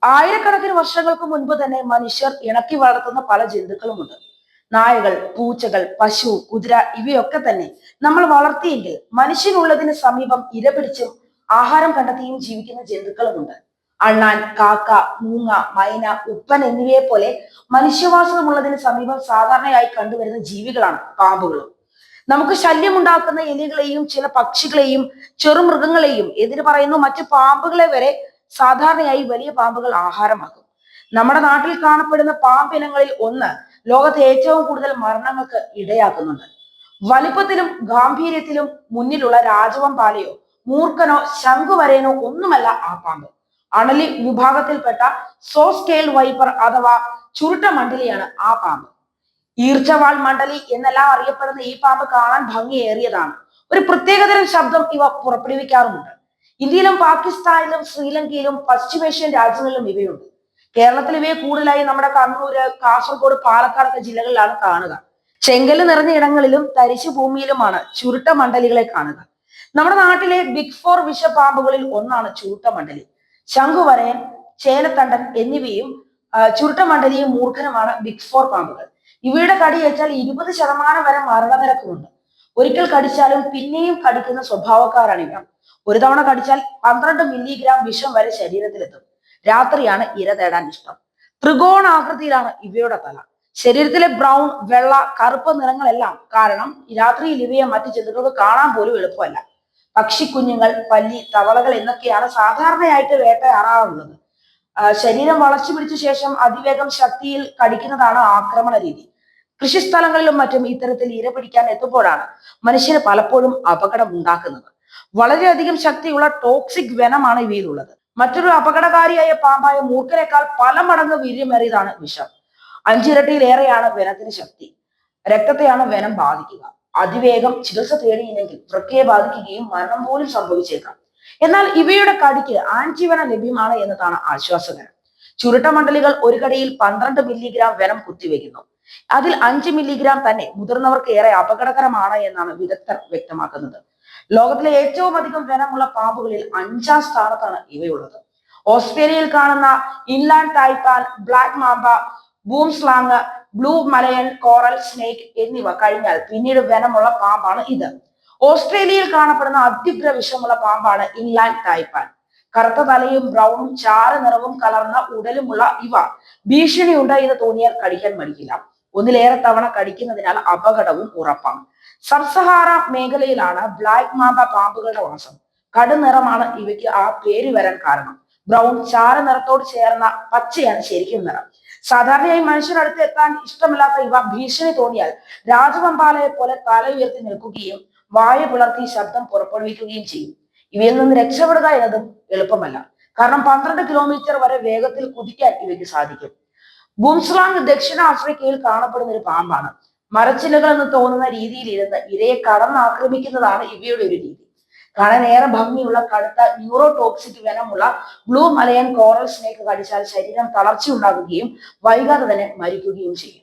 ആയിരക്കണക്കിന് വർഷങ്ങൾക്ക് മുൻപ് തന്നെ മനുഷ്യർ ഇണക്കി വളർത്തുന്ന പല ജന്തുക്കളുമുണ്ട്. നായകൾ, പൂച്ചകൾ, പശു, കുതിര ഇവയൊക്കെ തന്നെ നമ്മൾ വളർത്തിയെങ്കിൽ മനുഷ്യനുള്ളതിന് സമീപം ഇരപിടിച്ചും ആഹാരം കണ്ടെത്തിയും ജീവിക്കുന്ന ജന്തുക്കളുമുണ്ട്. അണ്ണാൻ, കാക്ക, മൂങ്ങ, മൈന, ഉപ്പൻ എന്നിവയെ പോലെ മനുഷ്യവാസമുള്ളതിന് സമീപം സാധാരണയായി കണ്ടുവരുന്ന ജീവികളാണ് പാമ്പുകളും. നമുക്ക് ശല്യമുണ്ടാക്കുന്ന എലികളെയും ചില പക്ഷികളെയും ചെറുമൃഗങ്ങളെയും എതിര് പറയുന്നു മറ്റു പാമ്പുകളെ വരെ സാധാരണയായി വലിയ പാമ്പുകൾ ആഹാരമാക്കും. നമ്മുടെ നാട്ടിൽ കാണപ്പെടുന്ന പാമ്പിനങ്ങളിൽ ഒന്ന് ലോകത്തെ ഏറ്റവും കൂടുതൽ മരണങ്ങൾക്ക് ഇടയാക്കുന്നുണ്ട്. വലിപ്പത്തിലും ഗാംഭീര്യത്തിലും മുന്നിലുള്ള രാജവമ്പാലയോ മൂർഖനോ ശംഖുവരയനോ ഒന്നുമല്ല ആ പാമ്പ്. അണലി വിഭാഗത്തിൽപ്പെട്ട സോസ്കെയിൽ വൈപ്പർ അഥവാ ചുരുട്ട മണ്ഡലിയാണ് ആ പാമ്പ്. ഈർച്ചവാൾ മണ്ഡലി എന്നെല്ലാം അറിയപ്പെടുന്ന ഈ പാമ്പ് കാണാൻ ഭംഗിയേറിയതാണ്. ഒരു പ്രത്യേകതരം ശബ്ദം ഇവ പുറപ്പെടുവിക്കാറുമുണ്ട്. ഇന്ത്യയിലും പാകിസ്ഥാനിലും ശ്രീലങ്കയിലും പശ്ചിമേഷ്യൻ രാജ്യങ്ങളിലും ഇവയുണ്ട്. കേരളത്തിൽ ഇവയെ കൂടുതലായി നമ്മുടെ കണ്ണൂര്, കാസർഗോഡ്, പാലക്കാട് ജില്ലകളിലാണ് കാണുക. ചെങ്കല് നിറഞ്ഞ ഇടങ്ങളിലും തരിശു ഭൂമിയിലുമാണ് ചുരുട്ട മണ്ഡലികളെ കാണുക. നമ്മുടെ നാട്ടിലെ ബിഗ് ഫോർ വിഷപാമ്പുകളിൽ ഒന്നാണ് ചുരുട്ട മണ്ഡലി. ശംഖുവരയൻ, ചേനത്തണ്ടൻ എന്നിവയും ചുരുട്ട മണ്ഡലിയും മൂർഖനുമാണ് ബിഗ് ഫോർ പാമ്പുകൾ. ഇവയുടെ കടിയേറ്റാൽ 20% വരെ മരണനിരക്കുമുണ്ട്. ഒരിക്കൽ കടിച്ചാലും പിന്നെയും കടിക്കുന്ന സ്വഭാവക്കാരാണ് ഇവ. ഒരു തവണ കടിച്ചാൽ 12 മില്ലിഗ്രാം വിഷം വരെ ശരീരത്തിലെത്തും. രാത്രിയാണ് ഇര തേടാൻ ഇഷ്ടം. ത്രികോണാകൃതിയിലാണ് ഇവയുടെ തല. ശരീരത്തിലെ ബ്രൗൺ, വെള്ള, കറുപ്പ് നിറങ്ങളെല്ലാം കാരണം രാത്രിയിൽ ഇവയെ മറ്റു ജന്തുക്കൾക്ക് കാണാൻ പോലും എളുപ്പമല്ല. പക്ഷിക്കുഞ്ഞുങ്ങൾ, പല്ലി, തവളകൾ എന്നൊക്കെയാണ് സാധാരണയായിട്ട് വേട്ടയാടാറുള്ളത്. ശരീരം വളച്ചു പിടിച്ച ശേഷം അതിവേഗം ശക്തിയിൽ കടിക്കുന്നതാണ് ആക്രമണ രീതി. കൃഷിസ്ഥലങ്ങളിലും മറ്റും ഇത്തരത്തിൽ ഇര പിടിക്കാൻ എത്തുമ്പോഴാണ് മനുഷ്യന് പലപ്പോഴും അപകടം ഉണ്ടാക്കുന്നത്. വളരെയധികം ശക്തിയുള്ള ടോക്സിക് വെനമാണ് ഇവയിലുള്ളത്. മറ്റൊരു അപകടകാരിയായ പാമ്പായ മൂർഖനേക്കാൾ പല മടങ്ങ് വീര്യമേറിയതാണ് വിഷം. 5 ഇരട്ടിയിലേറെയാണ് വെനത്തിന് ശക്തി. രക്തത്തെയാണ് വെനം ബാധിക്കുക. അതിവേഗം ചികിത്സ തേടിയില്ലെങ്കിൽ വൃക്കയെ ബാധിക്കുകയും മരണം പോലും സംഭവിച്ചേക്കാം. എന്നാൽ ഇവയുടെ കടിക്ക് ആന്റിവെനം ലഭ്യമാണ് എന്നതാണ് ആശ്വാസകരം. ചുരുട്ട മണ്ഡലികൾ ഒരു കടിയിൽ 12 മില്ലിഗ്രാം വെനം കുത്തിവെക്കുന്നു. അതിൽ 5 മില്ലിഗ്രാം തന്നെ മുതിർന്നവർക്ക് ഏറെ അപകടകരമാണ് എന്നാണ് വിദഗ്ധർ വ്യക്തമാക്കുന്നത്. ലോകത്തിലെ ഏറ്റവും അധികം വെനമുള്ള പാമ്പുകളിൽ 5ാം സ്ഥാനത്താണ് ഇവയുള്ളത്. ഓസ്ട്രേലിയയിൽ കാണുന്ന inland taipan, black mamba, boomslang, blue Malayan coral snake എന്നിവ കഴിഞ്ഞാൽ പിന്നീട് വെനമുള്ള പാമ്പാണ് ഇത്. ഓസ്ട്രേലിയയിൽ കാണപ്പെടുന്ന അത്യുഗ്ര വിഷമുള്ള പാമ്പാണ് ഇൻലാൻഡ് ടൈപ്പാൻ. കറുത്ത തലയും ബ്രൗണും ചാര നിറവും കലർന്ന ഉടലുമുള്ള ഇവ ഭീഷണിയുണ്ട് എന്ന് തോന്നിയാൽ കടിക്കാൻ മടിക്കില്ല. ഒന്നിലേറെ തവണ കടിക്കുന്നതിനാൽ അപകടവും ഉറപ്പാണ്. സബ്സഹാറ മേഖലയിലാണ് ബ്ലാക്ക് മാമ്പ പാമ്പുകളുടെ വാസം. കടുനിറമാണ് ഇവയ്ക്ക് ആ പേര് വരാൻ കാരണം. ബ്രൗൺ ചാര നിറത്തോട് ചേർന്ന പച്ചയാണ് ശരിക്കും നിറം. സാധാരണയായി മനുഷ്യരടുത്ത് എത്താൻ ഇഷ്ടമില്ലാത്ത ഇവ ഭീഷണി തോന്നിയാൽ രാജവമ്പാലയെ പോലെ തല ഉയർത്തി നിൽക്കുകയും വായു പിളർത്തി ശബ്ദം പുറപ്പെടുവിക്കുകയും ചെയ്യും. ഇവയിൽ നിന്ന് രക്ഷപ്പെടുക എന്നതും എളുപ്പമല്ല. കാരണം 12 കിലോമീറ്റർ വരെ വേഗത്തിൽ കുതിക്കാൻ ഇവയ്ക്ക് സാധിക്കും. ബൂംസ്ലാങ് ദക്ഷിണാഫ്രിക്കയിൽ കാണപ്പെടുന്ന ഒരു പാമ്പാണ്. മരച്ചില്ലകൾ എന്ന് തോന്നുന്ന രീതിയിൽ ഇരുന്ന് ഇരയെ കടന്നാക്രമിക്കുന്നതാണ് ഇവയുടെ ഒരു രീതി. കാണാൻ ഏറെ ഭംഗിയുള്ള കടുത്ത neurotoxic വെനമുള്ള blue Malayan coral snake കടിച്ചാൽ ശരീരം തളർച്ച ഉണ്ടാകുകയും വൈകാതെ തന്നെ മരിക്കുകയും ചെയ്യും.